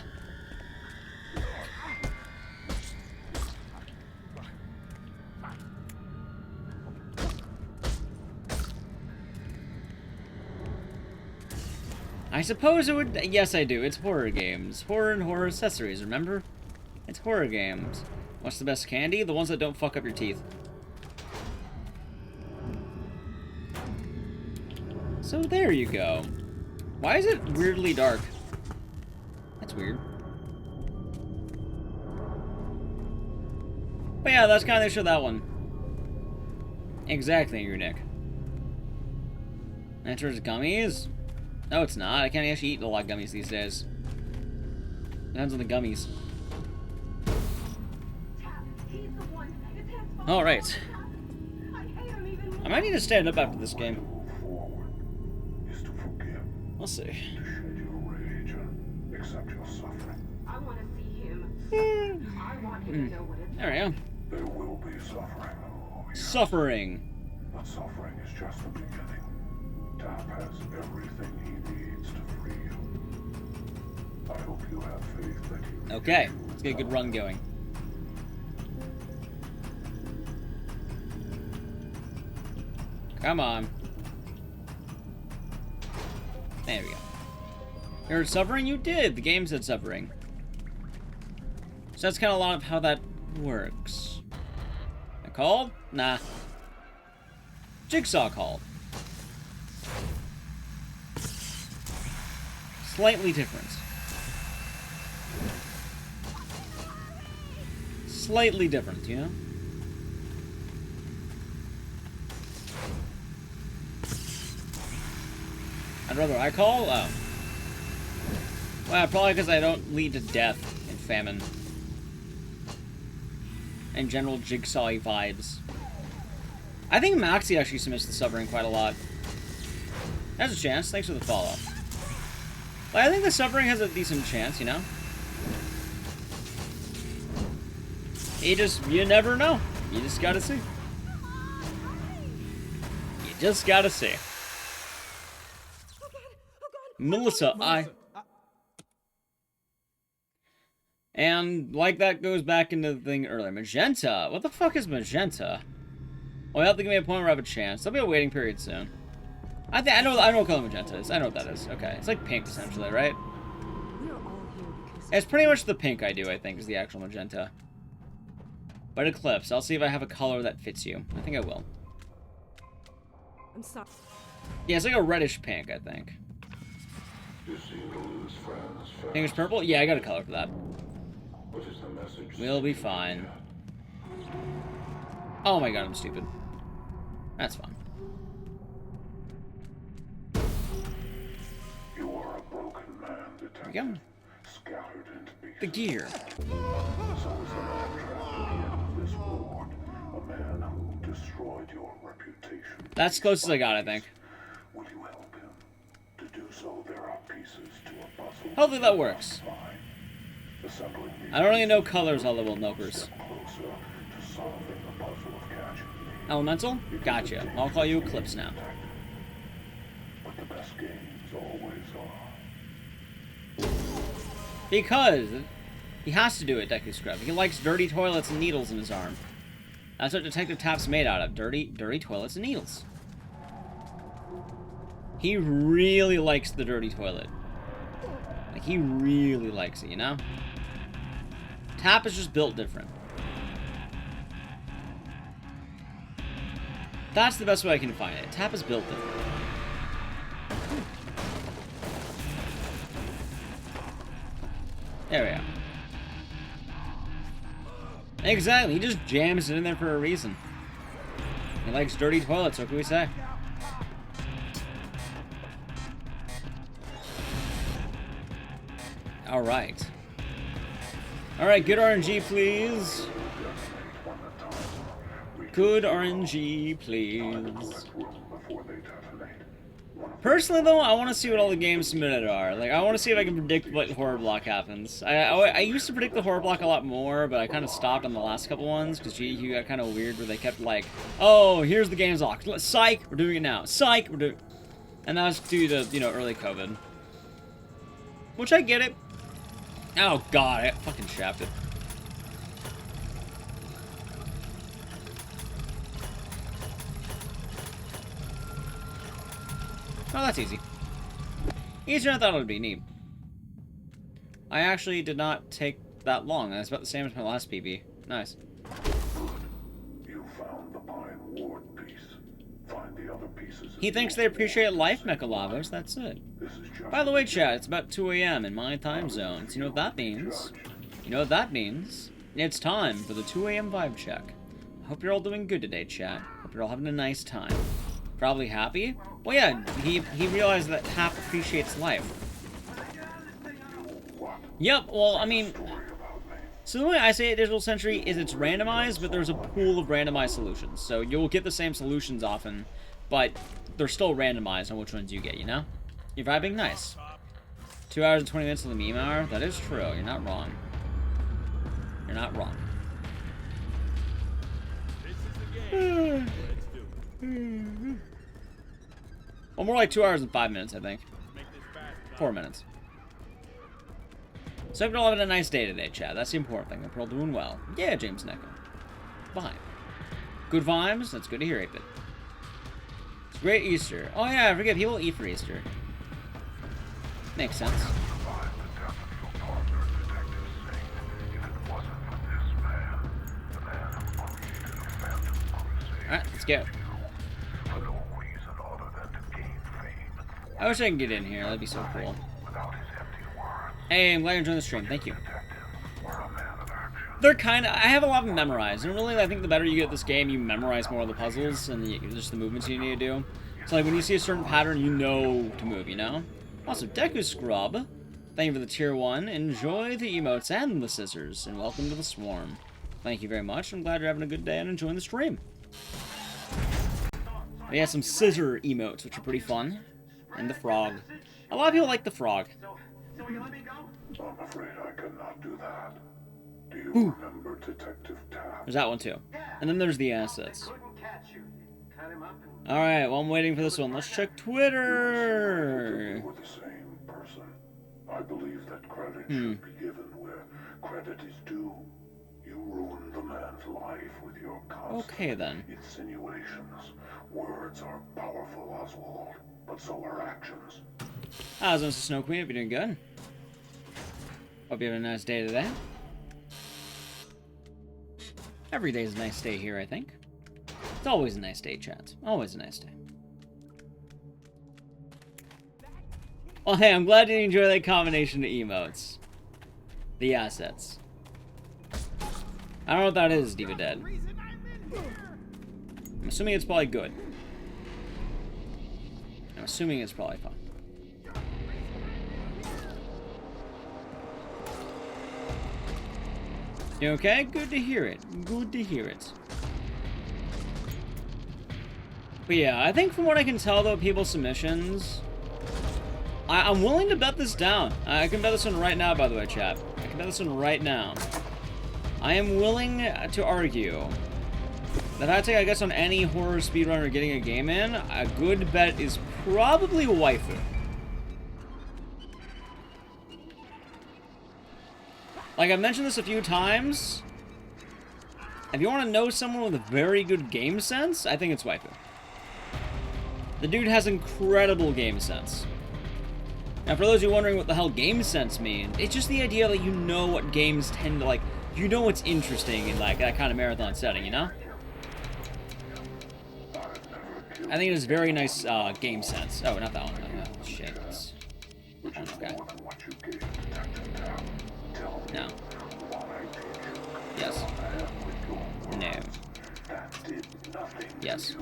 S1: I suppose it would... Yes, I do. It's horror games. Horror and horror accessories, remember? It's horror games. What's the best candy? The ones that don't fuck up your teeth. So there you go. Why is it weirdly dark? That's weird. But yeah, that's kind of the issue of that one. Exactly, your Nick. Enters gummies? No, it's not. I can't actually eat a lot of gummies these days. Depends on the gummies. Alright. I might need to stand up after this game. We'll see.
S2: I want to see him. I want him to know what it's
S1: There we go.
S3: There will be suffering.
S1: Suffering.
S3: But suffering is just the beginning. Tap has everything he needs to free you. I hope you have faith that you...
S1: Okay, let's get a good run going. Come on. There we go. You heard suffering? You did! The game said suffering. So that's kind of a lot of how that works. A call? Nah. Jigsaw call. Slightly different. Slightly different, you know? I'd rather I call? Oh. Well, probably because I don't lead to death in famine. And general jigsaw-y vibes. I think Maxi actually submits to suffering quite a lot. There's a chance. Thanks for the follow. But I think the suffering has a decent chance, you know? You never know. You just gotta see. You just gotta see. Melissa, And, like, that goes back into the thing earlier. Magenta? What the fuck is magenta? Well, you have to give me a point where I have a chance. There'll be a waiting period soon. I know what color magenta is. I know what that is. Okay. It's like pink, essentially, right? It's pretty much the pink I do, I think, is the actual magenta. But Eclipse. I'll see if I have a color that fits you. I think I will.
S4: I'm sorry.
S1: Yeah, it's like a reddish pink, I think. Think it's purple? Yeah, I got a color for that. We'll be fine. Oh my god, I'm stupid. That's fine.
S3: You are a broken man, detective.
S1: There we go.
S3: Scattered into pieces.
S1: The gear.
S3: So is the man trapped at the end of this ward. A man who destroyed your reputation.
S1: That's close as I got, I think.
S3: Will you help him? To do so, there are pieces to a puzzle.
S1: Hopefully that works.
S3: Assembling
S1: I don't really know colors, all the little milkers.
S3: closer to solving the puzzle of catching me.
S1: Elemental? Gotcha. I'll call you Eclipse now.
S3: But the best games always are.
S1: Because he has to do it, Deku Scrub. He likes dirty toilets and needles in his arm. That's what Detective Tap's made out of. Dirty toilets and needles. He really likes the dirty toilet. Like, he really likes it, you know? Tap is just built different. That's the best way I can find it. Tap is built different. There we go. Exactly, he just jams it in there for a reason. He likes dirty toilets, what can we say? Alright. Alright, good RNG, please. Good RNG, please. Personally, though, I want to see what all the games submitted are. Like, I want to see if I can predict what horror block happens. I used to predict the horror block a lot more, but I kind of stopped on the last couple ones, because GQ got kind of weird where they kept like, oh, here's the game's locked. Psych, we're doing it now. Psych, we're doing... And that was due to, you know, early COVID. Which I get it. Oh, God, I fucking shafted. Oh, that's easy. Easier than I thought it would be. Neat. I actually did not take that long. That's about the same as my last PB. Nice.
S3: You found the Pine Ward piece. Find the other pieces.
S1: He thinks they appreciate life, Mechalavos. That's it. By the way, chat, it's about 2 a.m. in my time zone. So you know what that means? You know what that means? It's time for the 2 a.m. vibe check. I hope you're all doing good today, chat. Hope you're all having a nice time. Probably happy? Well, yeah, he realized that half appreciates life. Yep, well, I mean... So the way I say it, Digital Century, is it's randomized, but there's a pool of randomized solutions. So you'll get the same solutions often, but they're still randomized on which ones you get, you know? You're vibing nice. 2 hours and 20 minutes of the meme hour? That is true, you're not wrong. You're not wrong. Well, more like 2 hours and 5 minutes, I think. 4 minutes. So I hope you're all having a nice day today, chat. That's the important thing. Hope you're all doing well. Yeah, James Necko. Vibe. Good vibes? That's good to hear, 8-bit. It's great Easter. Oh yeah, I forget, people eat for Easter. Makes sense. Alright, let's go. I wish I could get in here. That'd be so cool. Hey, I'm glad you're enjoying the stream. Thank you. They're kind of... I have a lot of them memorized. And really, I think the better you get at this game, you memorize more of the puzzles and just the movements you need to do. So, like, when you see a certain pattern, you know to move, you know? Also, Deku Scrub, thank you for the tier 1. Enjoy the emotes and the scissors. And welcome to the swarm. Thank you very much. I'm glad you're having a good day and enjoying the stream. We have some scissor emotes, which are pretty fun. And the frog. A lot of people like the frog.
S2: So will you let me go?
S3: I'm afraid I cannot do that. Do you remember Detective Tapp?
S1: There's that one too. And then there's the assets.
S2: Couldn't catch you. Cut him up and...
S1: Alright, well I'm waiting for this one. Let's check Twitter.
S3: We're the same person. I believe that credit should be given where credit is due. You ruined the man's life with your constant
S1: Okay then.
S3: insinuations. Words are powerful, Oswald, but so are actions.
S1: How's Mr. Snow Queen? Hope you're doing good. Hope you have a nice day today. Every day's a nice day here, I think. It's always a nice day, chat. Always a nice day. Well, hey, I'm glad you enjoy that combination of emotes. The assets. I don't know what that is, Diva Dead. I'm assuming it's probably good. I'm assuming it's probably fun. You okay? Good to hear it. Good to hear it. But yeah, I think from what I can tell, though, people's submissions... I'm willing to bet this down. I can bet this one right now, by the way, chat. I can bet this one right now. I am willing to argue that if I take, I guess, on any horror speedrunner getting a game in, a good bet is probably Waifu. Like, I've mentioned this a few times. If you want to know someone with a very good game sense, I think it's Waifu. The dude has incredible game sense. Now, for those of you wondering what the hell game sense means, it's just the idea that you know what games tend to, like, you know what's interesting in, like, that kind of marathon setting, you know? I think it is very nice game sense. Oh, not that one. Oh, shit. Okay.
S3: Tell
S1: No. Yes. No. Yes.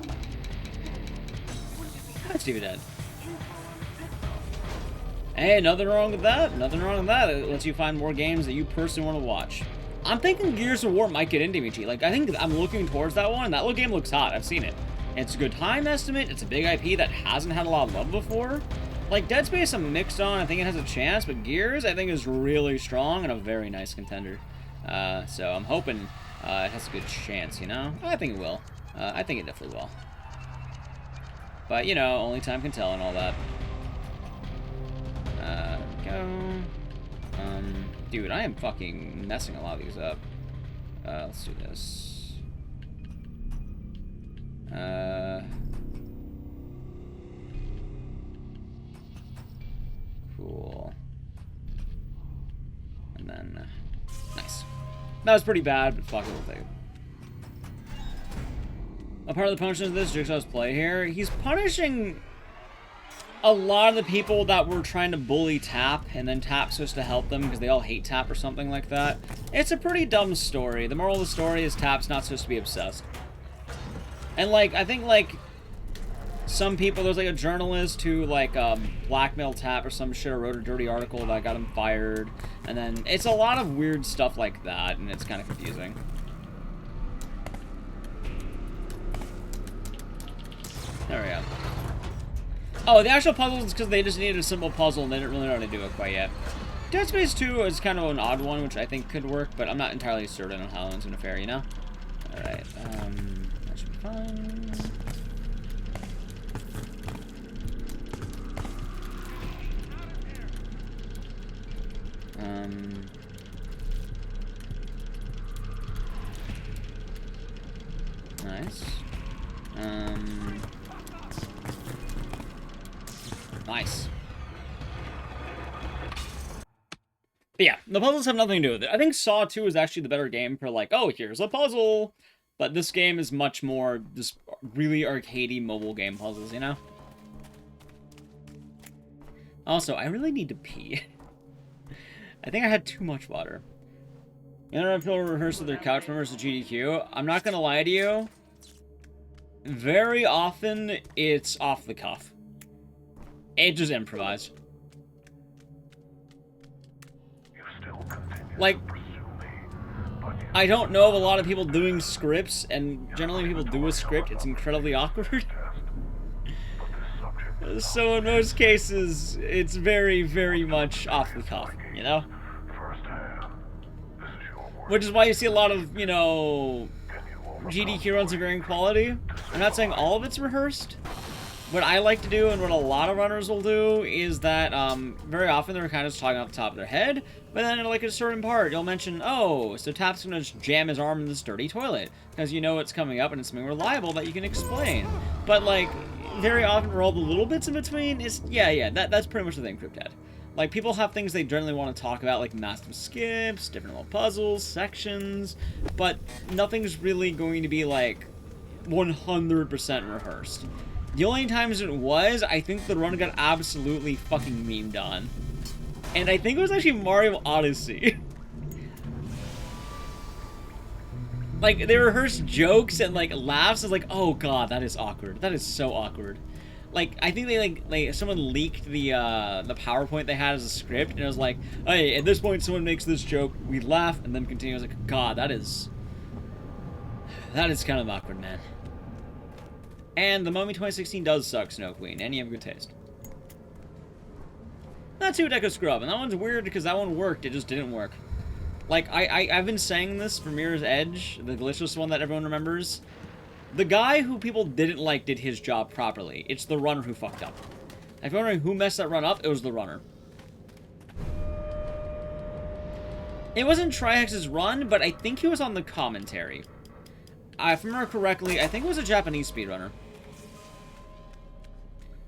S1: That's Stevie dead. Hey, nothing wrong with that. Nothing wrong with that. It lets you find more games that you personally want to watch. I'm thinking Gears of War might get into me, G. Like, I think I'm looking towards that one. That little game looks hot. I've seen it. It's a good time estimate. It's a big IP that hasn't had a lot of love before. Like, Dead Space I'm mixed on. I think it has a chance. But Gears, I think, is really strong and a very nice contender. So I'm hoping it has a good chance, you know? I think it will. I think it definitely will. But, you know, only time can tell and all that. Go. Dude, I am fucking messing a lot of these up. Let's do this. Cool. And then, nice. That was pretty bad, but fuck it, we'll take it. A part of the punishment of this Jigsaw's play here, he's punishing a lot of the people that were trying to bully Tap, and then Tap's supposed to help them because they all hate Tap or something like that. It's a pretty dumb story. The moral of the story is Tap's not supposed to be obsessed. And, like, I think, like, some people, there's, like, a journalist who, like, blackmailed Tap or some shit, or wrote a dirty article that got him fired. And then it's a lot of weird stuff like that, and it's kind of confusing. There we go. Oh, the actual puzzle is because they just needed a simple puzzle and they didn't really know how to do it quite yet. Dead Space 2 is kind of an odd one, which I think could work, but I'm not entirely certain on how it's going to fare, you know? Alright, that should be fine. Nice. Nice. But yeah, the puzzles have nothing to do with it. I think Saw 2 is actually the better game for like, oh, here's a puzzle. But this game is much more just really arcadey mobile game puzzles, you know? Also, I really need to pee. I think I had too much water. You know, people rehearse with their couch members to GDQ. I'm not gonna lie to you. Very often, it's off the cuff. It just improvised. Like, I don't know of a lot of people doing scripts, and generally when people do a script, it's incredibly awkward. So in most cases, it's very, very much off the cuff, you know? Which is why you see a lot of, you know, GDQ runs of varying quality. I'm not saying all of it's rehearsed. What I like to do, and what a lot of runners will do, is that very often they're kind of just talking off the top of their head, but then at like a certain part, you'll mention, oh, so Tap's gonna just jam his arm in this dirty toilet, because you know it's coming up and it's something reliable that you can explain. But like, very often for all the little bits in between, it's, yeah, that's pretty much the thing, Cryptad. Like, people have things they generally want to talk about, like massive skips, different little puzzles, sections, but nothing's really going to be, like, 100% rehearsed. The only times it was, I think the run got absolutely fucking memed on. And I think it was actually Mario Odyssey. Like, they rehearsed jokes and, like, laughs. It's like, oh god, that is awkward. That is so awkward. Like, I think they someone leaked the PowerPoint they had as a script, and it was like, hey, at this point someone makes this joke, we laugh, and then continue. I was like, god, that is kind of awkward, man. And the Mummy 2016 does suck, Snow Queen, and you have good taste. Not too Deco Scrub, and that one's weird because that one worked, it just didn't work. Like, I've been saying this for Mirror's Edge, the glitchless one that everyone remembers. The guy who people didn't like did his job properly. It's the runner who fucked up. If you're wondering who messed that run up, it was the runner. It wasn't Trihex's run, but I think he was on the commentary. If I remember correctly, I think it was a Japanese speedrunner.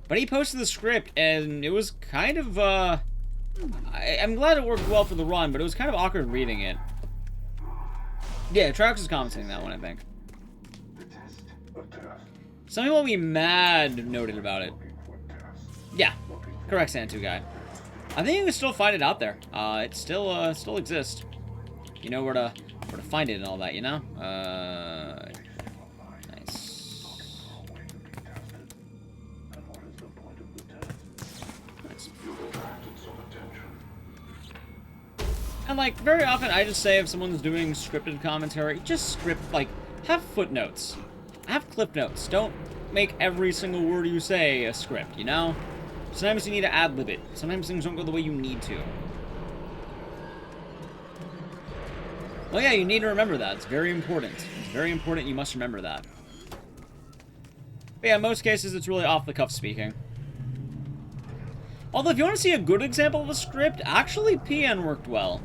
S1: But he posted the script, and it was kind of, I'm glad it worked well for the run, but it was kind of awkward reading it. Yeah, Trihex's is commenting that one, I think. Some people will be mad noted about it. Yeah, correct, Santu guy. I think you can still find it out there. It still exists. You know where to find it and all that, you know? Nice. Nice. And like very often I just say if someone's doing scripted commentary, just script, like, have footnotes. Have clip notes. Don't make every single word you say a script, you know? Sometimes you need to ad-lib it. Sometimes things don't go the way you need to. Well, yeah, you need to remember that. It's very important. It's very important. You must remember that. But yeah, in most cases, it's really off-the-cuff speaking. Although, if you want to see a good example of a script, actually, PN worked well.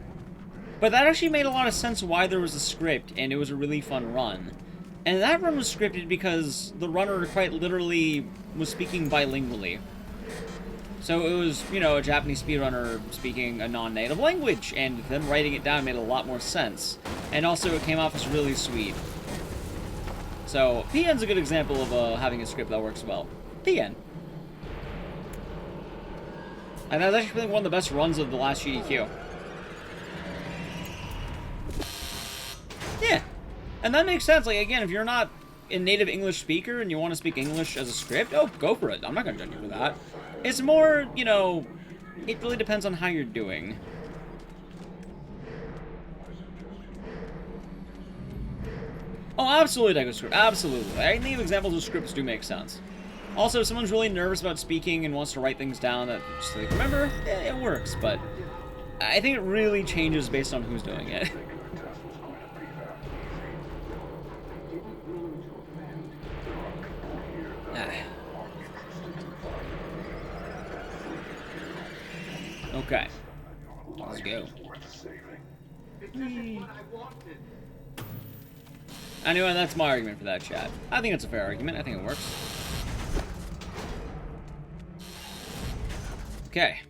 S1: But that actually made a lot of sense why there was a script, and it was a really fun run. And that run was scripted because the runner quite literally was speaking bilingually. So it was, you know, a Japanese speedrunner speaking a non-native language, and them writing it down made a lot more sense. And also, it came off as really sweet. So, PN's a good example of having a script that works well. PN. And that's actually one of the best runs of the last GDQ. Yeah. And that makes sense. Like, again, if you're not a native English speaker and you want to speak English as a script, oh, go for it. I'm not going to judge you for that. It's more, you know, it really depends on how you're doing. Oh, absolutely, Deco script. Absolutely. I think examples of scripts do make sense. Also, if someone's really nervous about speaking and wants to write things down that just like remember, it works, but I think it really changes based on who's doing it. Okay. Let's go. Anyway, that's my argument for that, chat. I think it's a fair argument. I think it works. Okay.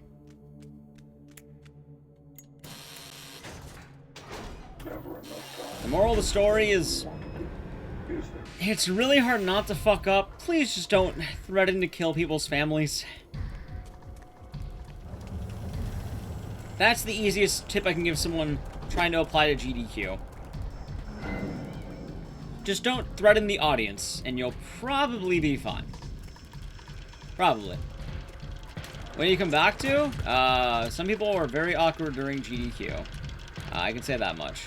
S1: The moral of the story is, it's really hard not to fuck up. Please just don't threaten to kill people's families. That's the easiest tip I can give someone trying to apply to GDQ. Just don't threaten the audience, and you'll probably be fine. Probably. When you come back to, some people are very awkward during GDQ. I can say that much.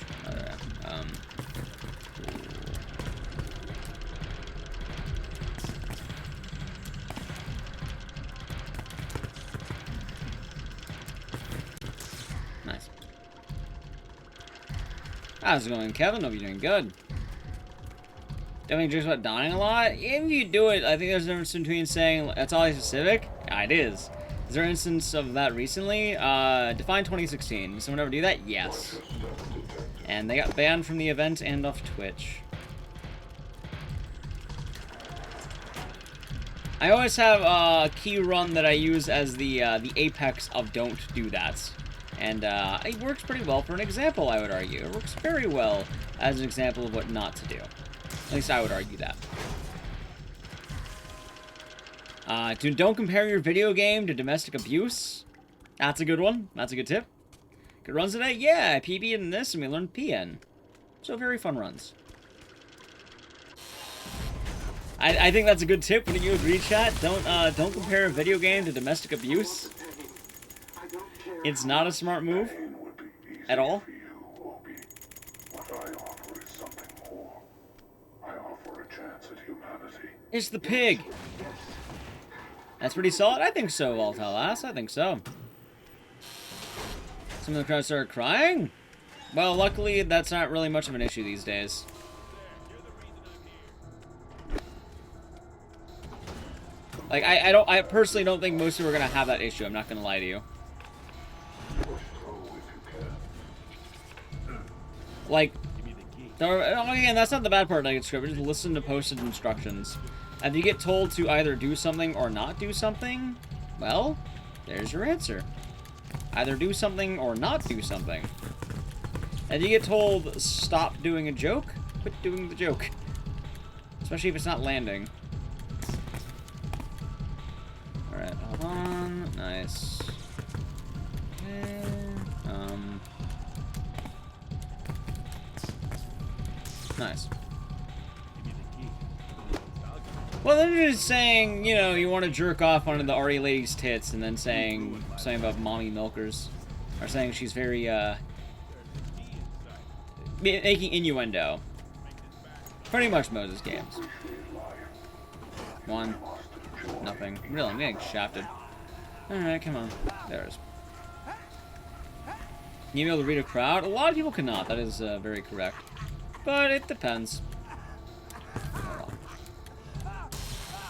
S1: Nice. How's it going, Kevin? Hope you're doing good. Definitely jokes about dying a lot. If you do it, I think there's a difference between saying that's all specific. Yeah, it is. Is there an instance of that recently? Define 2016. Did someone ever do that? Yes. And they got banned from the event and off Twitch. I always have a key run that I use as the apex of don't do that. And it works pretty well for an example, I would argue. It works very well as an example of what not to do. At least I would argue that. Don't compare your video game to domestic abuse. That's a good one. That's a good tip. Good runs today? Yeah, PB in this, and we learned PN. So very fun runs. I think that's a good tip. Wouldn't you agree, chat? Don't compare a video game to domestic abuse. It's not a smart move at all. It's the pig. That's pretty solid. I think so, Valtalas. I think so. Some of the crowd started crying? Well, luckily, that's not really much of an issue these days. Like, I personally don't think most people are gonna have that issue. I'm not gonna lie to you. Like, again, that's not the bad part of Nugget Script. Just listen to posted instructions. If you get told to either do something or not do something, well, there's your answer. Either do something or not do something. If you get told stop doing a joke, quit doing the joke. Especially if it's not landing. Alright, hold on. Nice. Okay. Nice. Well, they're just saying, you know, you want to jerk off onto the Artie lady's tits, and then saying something about mommy milkers. Or saying she's very, making innuendo. Pretty much Moses games. One. Nothing. Really, I'm getting shafted. Alright, come on. There it is. You be able to read a crowd? A lot of people cannot. That is very correct. But it depends.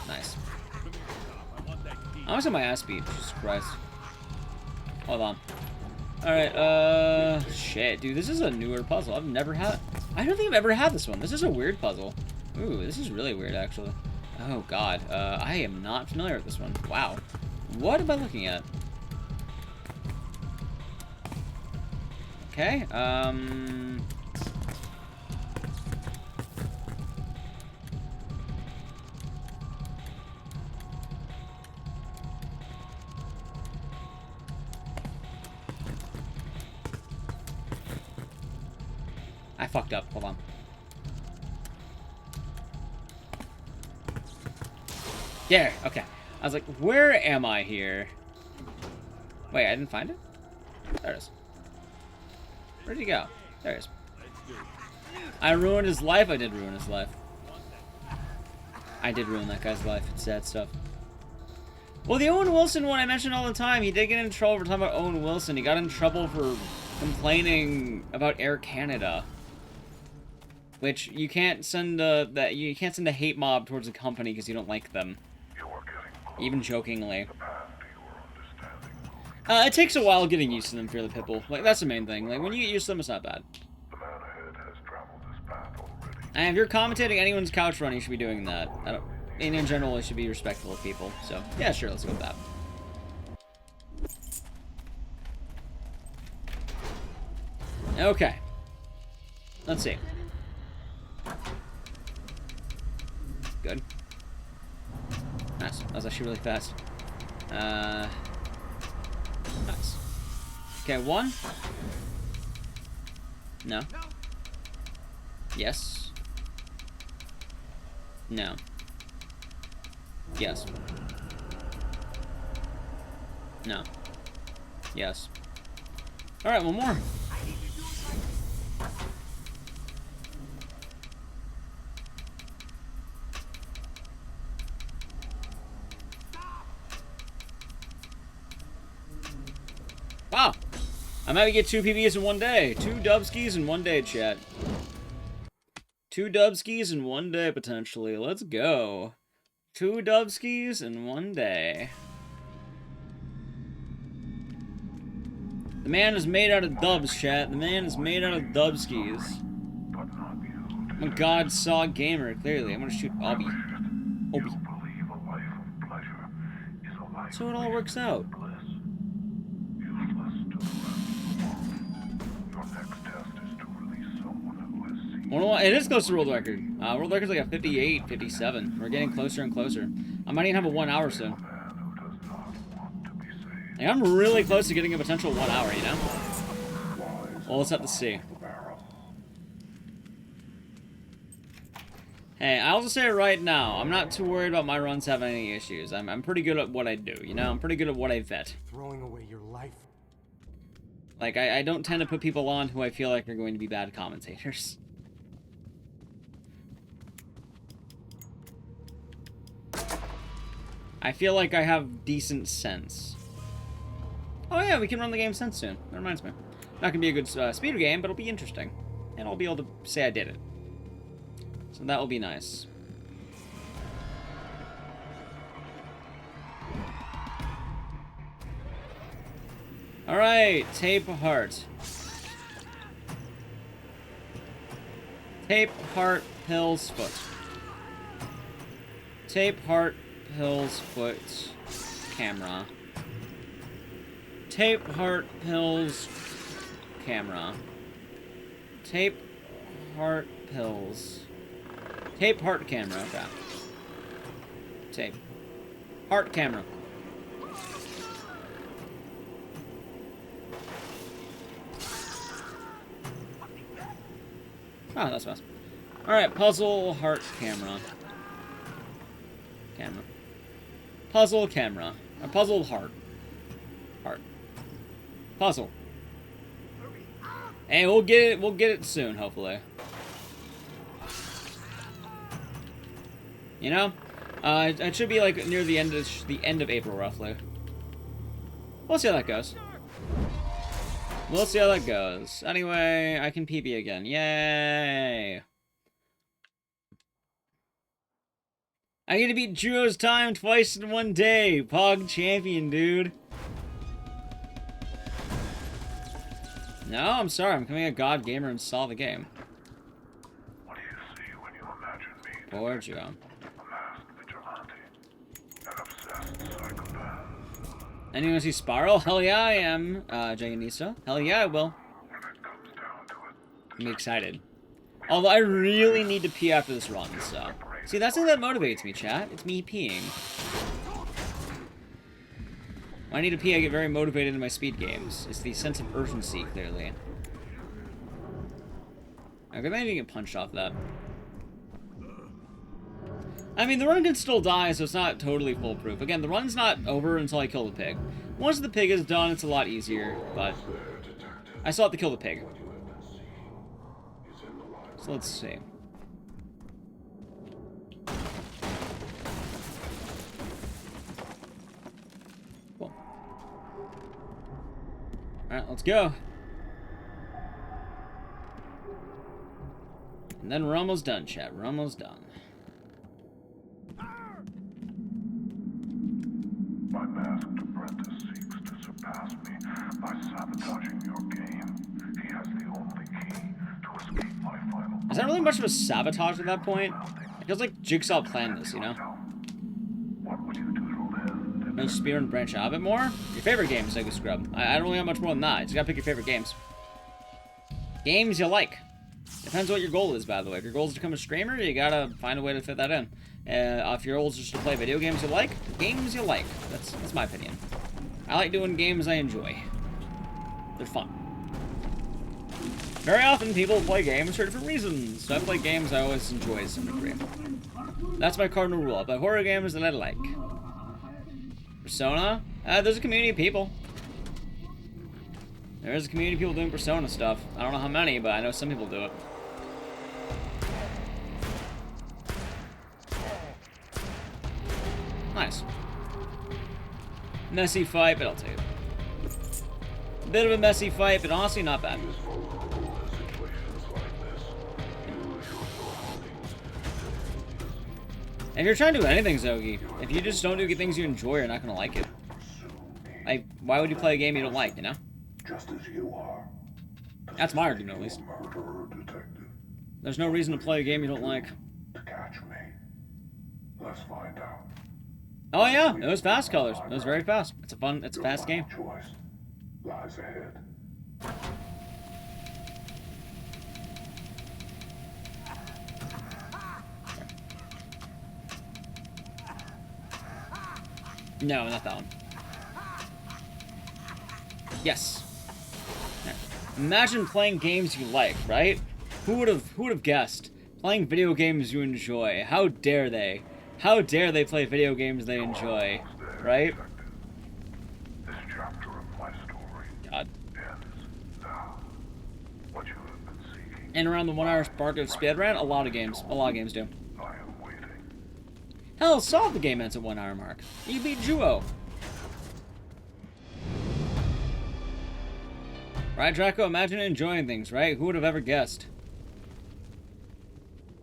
S1: Nice. I almost have my ass beat. Jesus Christ. Hold on. Alright, shit, dude, this is a newer puzzle. I've never had... I don't think I've ever had this one. This is a weird puzzle. Ooh, this is really weird, actually. Oh, God. I am not familiar with this one. Wow. What am I looking at? Okay, I fucked up. Hold on. There. Okay. I was like, where am I here? Wait, I didn't find it? There it is. Where'd he go? There he is. I ruined his life. I did ruin his life. I did ruin that guy's life. It's sad stuff. Well, the Owen Wilson one I mention all the time. He did get in trouble for talking about Owen Wilson. He got in trouble for complaining about Air Canada. Which you can't send a hate mob towards a company because you don't like them. Even jokingly. It takes a while getting used to them, Fear the Pitbull. Like, that's the main thing. Like, when you get used to them, it's not bad. And if you're commentating anyone's couch run, you should be doing that. And in general, you should be respectful of people. So, yeah, sure, let's go with that. Okay. Let's see. Good. Nice. That was actually really fast. Nice. Okay, one. No. Yes. No. Yes. No. Yes. Alright, one more. Wow. I might get 2 PBs in one day. 2 dubskis in one day, chat. 2 dubskis in one day, potentially. Let's go. 2 dubskis in one day. The man is made out of dubs, chat. The man is made out of dubskis. I'm a god saw gamer, clearly. I'm gonna shoot Obby. Obi. So it all works out. It is close to world record. World record's like a 58, 57. We're getting closer and closer. I might even have a 1 hour soon. Like, I'm really close to getting a potential 1 hour, you know? Well, let's have to see. Hey, I'll just say it right now. I'm not too worried about my runs having any issues. I'm pretty good at what I do, you know? I'm pretty good at what I vet.
S5: Throwing away your life.
S1: Like, I don't tend to put people on who I feel like are going to be bad commentators. I feel like I have decent sense. Oh yeah, we can run the game sense soon. That reminds me. Not gonna be a good speeder game, but it'll be interesting. And I'll be able to say I did it. So that will be nice. Alright, tape heart. Tape heart pills foot. Tape heart pills foot camera. Tape heart pills camera. Tape heart pills. Tape heart camera. Okay. Tape heart camera. Oh, that's fast. Alright, puzzle, heart, camera. Camera. Puzzle, camera. A puzzle, heart. Heart. Puzzle. Hey, we'll get it soon, hopefully. You know? It should be like near the end of April, roughly. We'll see how that goes. We'll see how that goes. Anyway, I can PB again. Yay! I get to beat Juo's time twice in one day. Pog champion, dude. No, I'm sorry. I'm becoming a god gamer and solve the game.
S3: What do you see when you imagine me?
S1: Poor Juo.
S3: A masked vigilante. An obsessed psychopath.
S1: Anyone see Spiral? Hell yeah, I am, Jaganisa. Hell yeah, I will.
S3: When it comes down to it,
S1: I'm excited. Although I really need to pee after this run, so... See, that's something that motivates me, chat. It's me peeing. When I need to pee, I get very motivated in my speed games. It's the sense of urgency, clearly. I maybe I get punched off that. I mean, the run can still die, so it's not totally foolproof. Again, the run's not over until I kill the pig. Once the pig is done, it's a lot easier, but... I still have to kill the pig. So let's see. Cool. Alright, let's go. And then we're almost done, chat. We're almost done.
S3: my masked apprentice seeks to surpass me by sabotaging your game. He has the only key to escape my final.
S1: Is that really much of a sabotage at that point? It feels like Jigsaw planned this, you know?
S3: What would you do to live?
S1: No spear and branch out a bit more? Your favorite game, Sega Scrub. I don't really have much more than that. You just gotta pick your favorite games. Games you like. Depends what your goal is, by the way. If your goal is to become a streamer, you gotta find a way to fit that in. If your goal is just to play video games you like, games you like. That's my opinion. I like doing games I enjoy. They're fun. Very often, people play games for different reasons. So I play games I always enjoy to some degree. That's my cardinal rule. I play horror games that I like. Persona? There's a community of people. There's a community of people doing Persona stuff. I don't know how many, but I know some people do it. Nice. Messy fight, but I'll take it. Bit of a messy fight, but honestly not bad. If you're trying to do anything, Zogi, if you just don't do things you enjoy, you're not gonna like it. Like, why would you play a game you don't like, you know?
S3: Just as you are.
S1: That's my argument, at least.
S3: Murderer detective.
S1: There's no reason to play a game you don't like.
S3: To catch me. Let's find out.
S1: Oh yeah, it was fast colors. It was very fast. It's a fast game.
S3: Choice lies ahead.
S1: No, not that one. Yes. Imagine playing games you like, right? Who would have guessed? Playing video games you enjoy. How dare they? How dare they play video games they enjoy, right?
S3: This chapter of my story
S1: God.
S3: ends now. What you have been seeking.
S1: And around the 1 hour spark of speedrun, a lot of games do.
S3: I am waiting.
S1: Hell, Solve the game ends at 1 hour mark. You beat Juo. Right, Draco? Imagine enjoying things, right? Who would have ever guessed?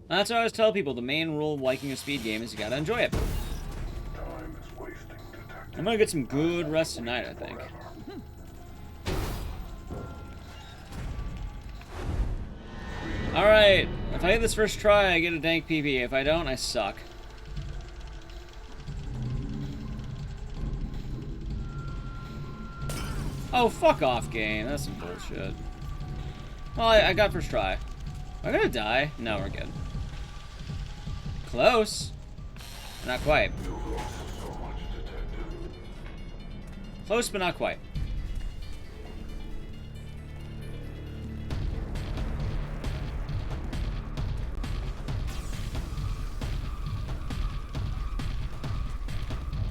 S1: That's what I always tell people. The main rule of liking a speed game is you gotta enjoy it.
S3: Time is wasting, detective.
S1: I'm gonna get some good rest tonight, I think. Alright, if I get this first try, I get a dank PB. If I don't, I suck. Oh, fuck off, game. That's some bullshit. Well, I got first try. Am I gonna die? No, we're good. Close. Not quite. Close, but not quite.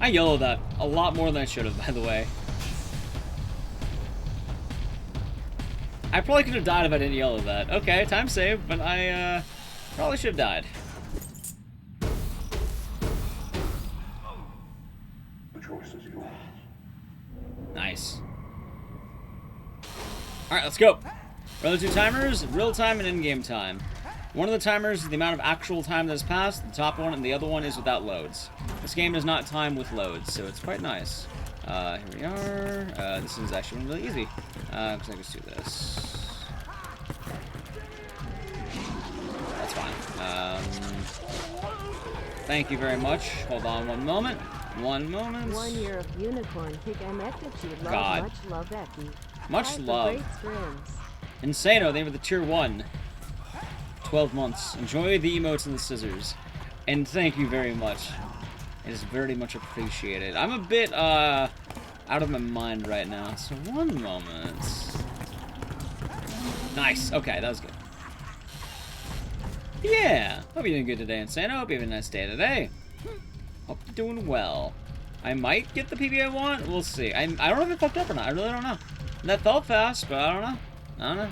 S1: I yellowed that a lot more than I should have, by the way. I probably could have died if I didn't yellow that. Okay, time saved, but I probably should have died.
S3: The choice is yours.
S1: Nice. Alright, let's go. What are the two timers? Real time and in-game time. One of the timers is the amount of actual time that has passed, the top one, and the other one is without loads. This game does not time with loads, so it's quite nice. Here we are. This is actually really easy. Because I can just do this. That's fine. Thank you very much. Hold on one moment. One moment.
S5: 1 year of unicorn kick and Ectitude love.
S1: God.
S5: Much love, Ecky.
S1: Much
S5: Try for
S1: love.
S5: Great scrims.
S1: Insano, they were the tier 1. 12 months. Enjoy the emotes and the scissors. And thank you very much. It is very much appreciated. I'm a bit, out of my mind right now. So one moment. Nice. Okay, that was good. Yeah. Hope you're doing good today, Insano. Hope you have a nice day today. Hope you're doing well. I might get the PB I want. We'll see. I don't know if it fucked up or not. I really don't know. That felt fast, but I don't know. I don't know.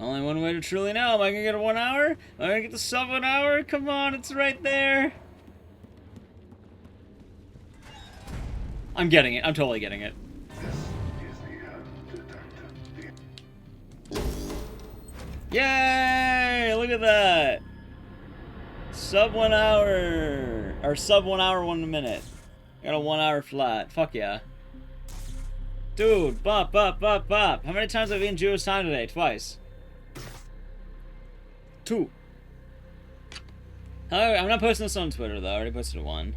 S1: Only one way to truly know. Am I gonna get a 1 hour? Am I gonna get the sub 1 hour? Come on, it's right there. I'm getting it. I'm totally getting it.
S3: This is the end, Detective.
S1: Yay! Look at that. Sub 1 hour. Or sub 1 hour, 1 minute. Got a 1 hour flat. Fuck yeah. Dude, bop, bop, bop, bop. How many times have I been Jewish time today? Twice. 2. I'm not posting this on Twitter, though. I already posted 1.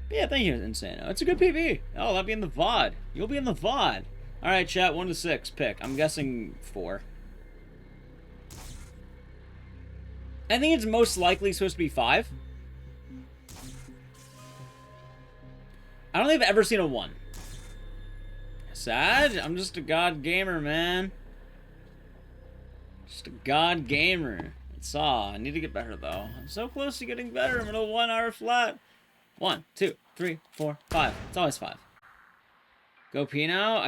S1: But yeah, thank you, Insano. It's a good PV. Oh, that'll be in the VOD. You'll be in the VOD. Alright, chat. 1 to 6. Pick. I'm guessing 4. I think it's most likely supposed to be 5. I don't think I've ever seen a 1. Sad? I'm just a god gamer, man. Just a god gamer. That's all. I need to get better, though. I'm so close to getting better. I'm in a 1 hour flat. 1, 2, 3, 4, 5. It's always 5. Go pee now?